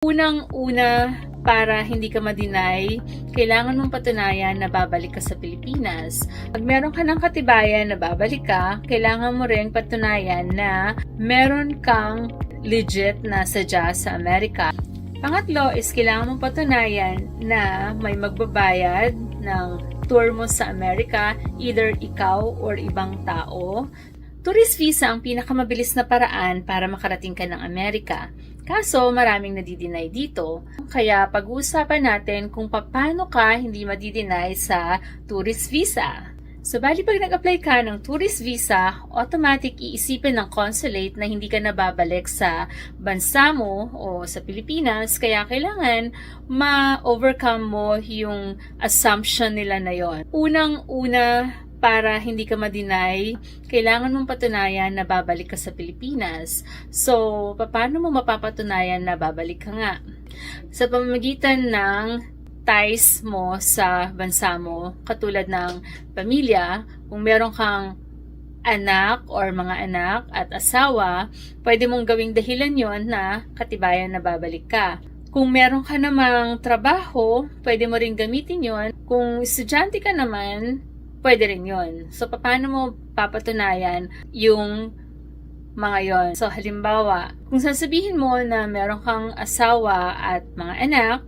Unang-una, para hindi ka ma-deny, kailangan mong patunayan na babalik ka sa Pilipinas. Pag meron ka ng katibayan na babalik ka, kailangan mo ring patunayan na meron kang legit na sadya sa Amerika. Pangatlo is kailangan mong patunayan na may magbabayad ng tour mo sa Amerika, either ikaw or ibang tao. Tourist visa ang pinakamabilis na paraan para makarating ka ng Amerika. Kaso maraming nadideny dito. Kaya pag-uusapan natin kung paano ka hindi madideny sa tourist visa. So, bali pag nag-apply ka ng tourist visa, automatic iisipin ng consulate na hindi ka nababalik sa bansa mo o sa Pilipinas. Kaya kailangan ma-overcome mo yung assumption nila na yon. Unang-una, para hindi ka ma-deny, kailangan mong patunayan na babalik ka sa Pilipinas. So, paano mo mapapatunayan na babalik ka nga? Sa pamamagitan ng ties mo sa bansa mo, katulad ng pamilya, kung meron kang anak or mga anak at asawa, pwede mong gawing dahilan yon na katibayan na babalik ka. Kung meron ka namang trabaho, pwede mo rin gamitin yon. Kung estudyante ka naman, pwede rin yun. So, paano mo papatunayan yung mga yon? So, halimbawa, kung sasabihin mo na meron kang asawa at mga anak,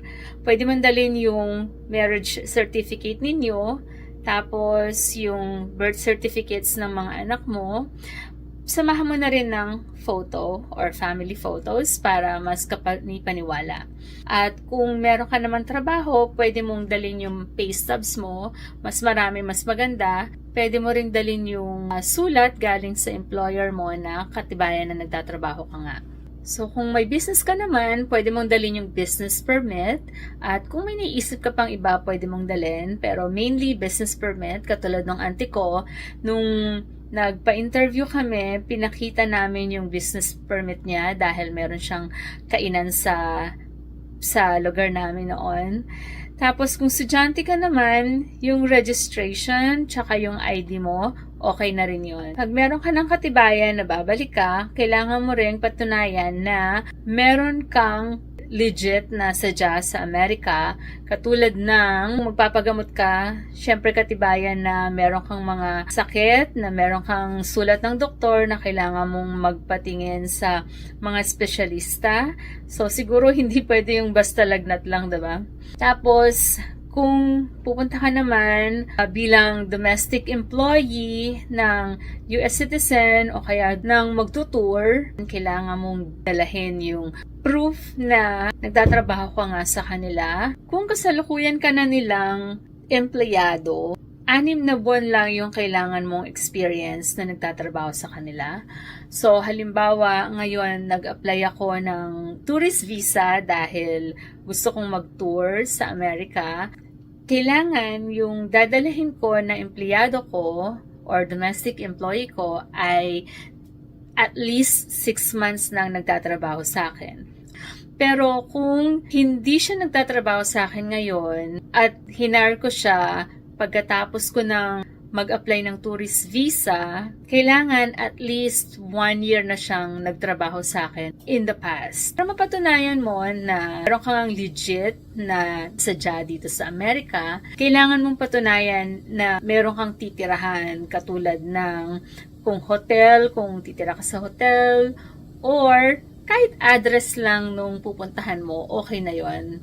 pwede mong dalhin yung marriage certificate ninyo, tapos yung birth certificates ng mga anak mo. Samahan mo na rin ng photo or family photos para mas kapani-paniwala. At kung meron ka naman trabaho, pwede mong dalhin yung pay stubs mo, mas marami, mas maganda. Pwede mo rin dalhin yung sulat galing sa employer mo na katibayan na nagtatrabaho ka nga. So, kung may business ka naman, pwede mong dalhin yung business permit. At kung may naisip ka pang iba, pwede mong dalhin. Pero mainly business permit, katulad ng auntie ko, nung nagpa-interview kami, pinakita namin yung business permit niya dahil meron siyang kainan sa lugar namin noon. Tapos kung estudyante ka naman, yung registration tsaka yung ID mo, okay na rin yun. Pag meron ka ng katibayan na babalik ka, kailangan mo rin patunayan na meron kang legit na sadya sa Amerika, katulad ng magpapagamot ka, syempre katibayan na meron kang mga sakit, na meron kang sulat ng doktor na kailangan mong magpatingin sa mga espesyalista. So, siguro hindi pwede yung basta lagnat lang, diba? Tapos, kung pupunta ka naman bilang domestic employee ng US citizen o kaya ng magtutour, kailangan mong dalahin yung proof na nagtatrabaho ka nga sa kanila. Kung kasalukuyan ka na nilang empleyado, 6 na buwan lang yung kailangan mong experience na nagtatrabaho sa kanila. So, halimbawa, ngayon nag-apply ako ng tourist visa dahil gusto kong mag-tour sa Amerika. Kailangan yung dadalhin ko na empleyado ko or domestic employee ko ay at least 6 months nang nagtatrabaho sa akin. Pero kung hindi siya nagtatrabaho sa akin ngayon at hinar ko siya pagkatapos ko ng mag-apply ng tourist visa, kailangan at least 1 year na siyang nagtrabaho sa akin in the past. Para mapatunayan mo na meron kang legit na sadya dito sa Amerika, kailangan mong patunayan na meron kang titirahan, katulad ng kung hotel, kung titira ka sa hotel, or kahit address lang nung pupuntahan mo, okay na yon.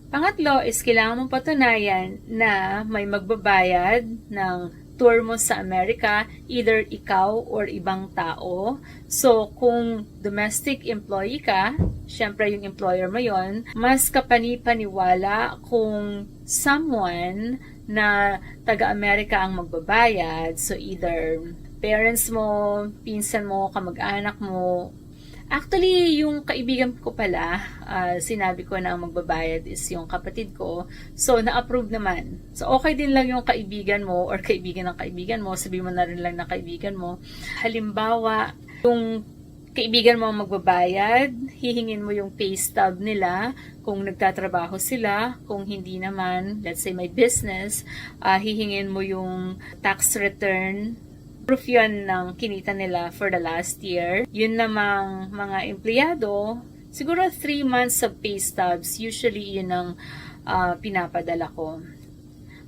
Pangatlo is kailangan mong patunayan na may magbabayad ng tour mo sa Amerika, either ikaw or ibang tao. So, kung domestic employee ka, syempre yung employer mo yon, mas kapani-paniwala kung someone na taga-Amerika ang magbabayad. So, either parents mo, pinsan mo, kamag-anak mo. Actually, yung kaibigan ko pala, sinabi ko na ang magbabayad is yung kapatid ko. So, na-approve naman. So, okay din lang yung kaibigan mo or kaibigan ng kaibigan mo. Sabihin mo na rin lang na kaibigan mo. Halimbawa, yung kaibigan mo magbabayad, hihingin mo yung pay stub nila kung nagtatrabaho sila. Kung hindi naman, let's say may business, hihingin mo yung tax return, proof yun ng kinita nila for the last year. Yun namang mga empleyado, Siguro 3 months of pay stubs, usually yun ang pinapadala ko.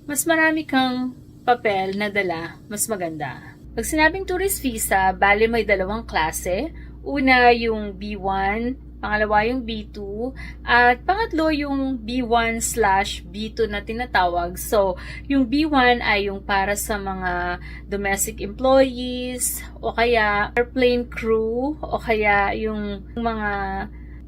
Mas marami kang papel na dala, mas maganda. Pag sinabing tourist visa, bali may dalawang klase. Una yung B1, pangalawa yung B2, at pangatlo yung B1/B2 na tinatawag. So, yung B1 ay yung para sa mga domestic employees, o kaya airplane crew, o kaya yung mga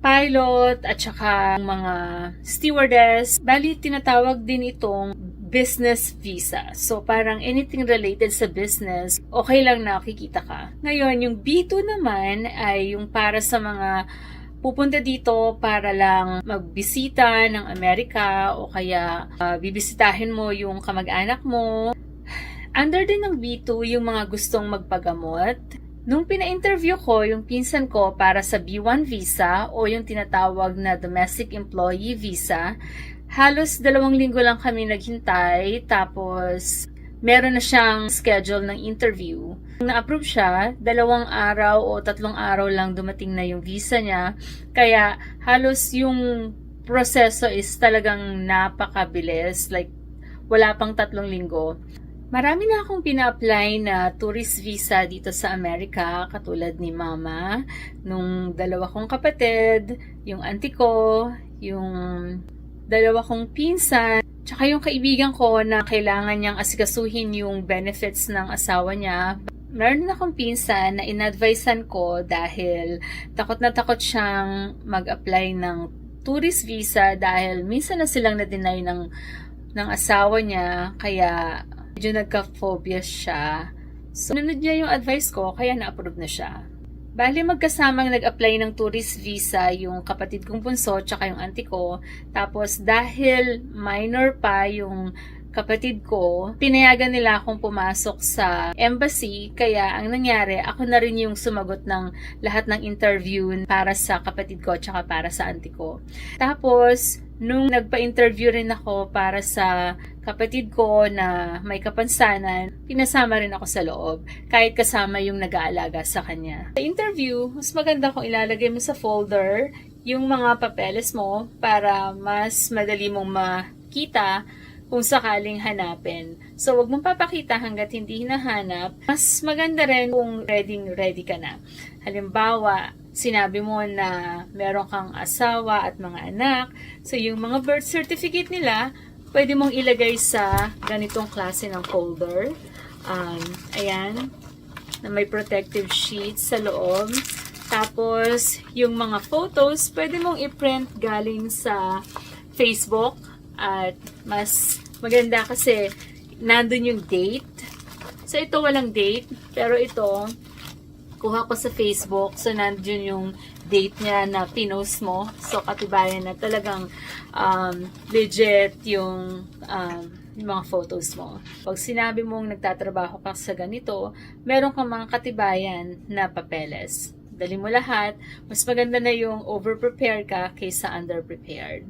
pilot, at saka mga stewardess. Bali, tinatawag din itong business visa. So, parang anything related sa business, okay lang na kikita ka. Ngayon, yung B2 naman ay yung para sa mga pupunta dito para lang magbisita ng Amerika o kaya bibisitahin mo yung kamag-anak mo. Under din ng B2 yung mga gustong magpagamot. Nung pina-interview ko yung pinsan ko para sa B1 visa o yung tinatawag na domestic employee visa, halos 2 linggo lang kami naghintay, tapos meron na siyang schedule ng interview. Nung na-approve siya, 2 araw o 3 araw lang dumating na yung visa niya. Kaya halos yung proseso is talagang napakabilis. Like, wala pang 3 linggo. Marami na akong pina-apply na tourist visa dito sa Amerika, katulad ni Mama, nung 2 kong kapatid, yung auntie ko, yung 2 kong pinsan, tsaka yung kaibigan ko na kailangan niyang asikasuhin yung benefits ng asawa niya. Meron na akong pinsan na in-advisean ko dahil takot na takot siyang mag-apply ng tourist visa dahil minsan na silang na-deny ng asawa niya, kaya medyo nagka-phobia siya. So, nunod niya yung advice ko, kaya na-approve na siya. Bali, magkasamang nag-apply ng tourist visa yung kapatid kong bunso tsaka yung auntie ko. Tapos, dahil minor pa yung kapatid ko, pinayagan nila akong pumasok sa embassy. Kaya, ang nangyari, ako na rin yung sumagot ng lahat ng interview para sa kapatid ko tsaka para sa auntie ko. Tapos, nung nagpa-interview rin ako para sa kapatid ko na may kapansanan, pinasama rin ako sa loob, kahit kasama yung nag-aalaga sa kanya. Sa interview, mas maganda kung ilalagay mo sa folder yung mga papeles mo para mas madali mong makita kung sakaling hanapin. So, wag mong papakita hanggat hindi hinahanap. Mas maganda rin kung ready ka na. Halimbawa, sinabi mo na meron kang asawa at mga anak. So, yung mga birth certificate nila, pwede mong ilagay sa ganitong klase ng folder. Ayan, na may protective sheet sa loob. Tapos, yung mga photos, pwede mong i-print galing sa Facebook. At mas maganda kasi nandun yung date. So, ito walang date. Pero ito, kuha ko sa Facebook. So, nandun yung date niya na pinost mo. So, katibayan na talagang legit yung mga photos mo. Pag sinabi mong nagtatrabaho ka sa ganito, meron kang mga katibayan na papeles. Dali mo lahat. Mas maganda na yung over-prepare ka kaysa under-prepared.